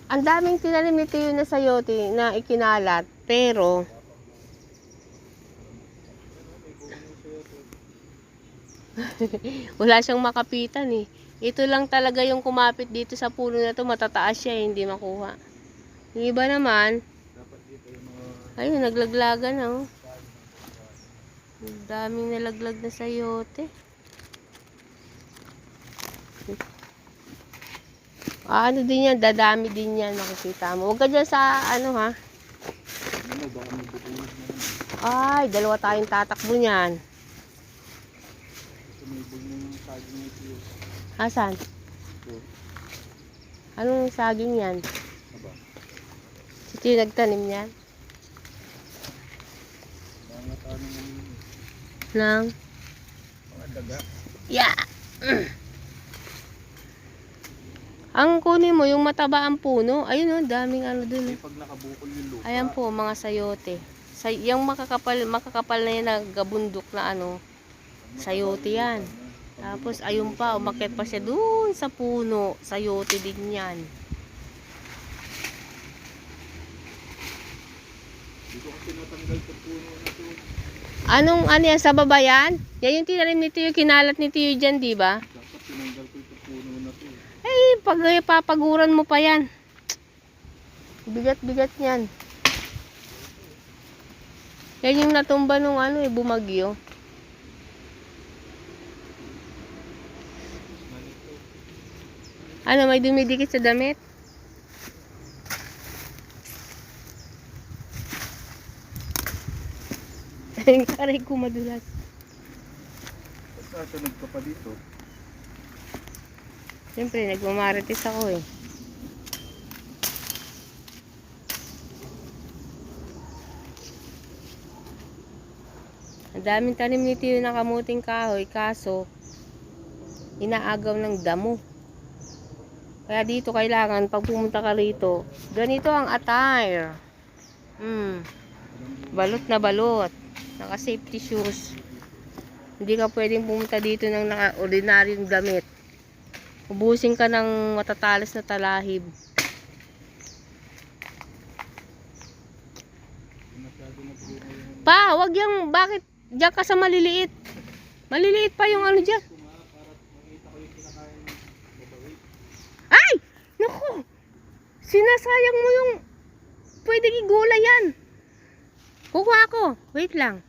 Ang daming tinanim ni Tiyo na sayote na ikinalat, pero wala siyang makapitan eh. Ito lang talaga yung kumapit dito sa puno na to, matataas siya eh, hindi makuha. Yung iba naman, ayun, naglaglagan na oh. Ang daming nalaglag na sayote. Ano din yan, dadami din yan, makikita mo. Huwag ka dyan sa ano ha. Ay, dalawa tayong tatakbo niyan. Asan? Anong saging yan? Ito yung nagtanim niyan? Nang? Yeah! Ang kunin mo, yung mataba ang puno. Ayun o, daming ano dun. Ayan po, mga sayote. Yung makakapal na yan na gabundok na ano, sayote yan. Tapos ayun pa, umakyat pa siya dun sa puno. Sayote din yan. Anong ano yan, sa baba yan? Yan yung tinanim ni Tiyo, kinalat ni Tiyo dyan, di ba? Eh, pag papaguran mo pa yan. Bigat-bigat yan. Yan yung natumba nung ano eh, bumagyo. Ano, may dumidikit sa damit? Aray ko madulas. Saan ka pa dito? Siyempre, nagmamarites ako eh. Ang daming tanim ni Tiyo na kamuting kahoy, kaso inaagaw ng damo. Kaya dito kailangan, pag pumunta ka rito, ganito ang attire. Balot na balot. Naka safety shoes. Hindi ka pwedeng pumunta dito ng naka-ordinaryong damit. Ubusin ka ng matatalas na talahib. Pa, wag yung, bakit diyan ka sa maliliit? Maliliit pa yung ano diyan. Ay! Naku! Sinasayang mo yung pwedeng igulay yan. Kukuha ako. Wait lang.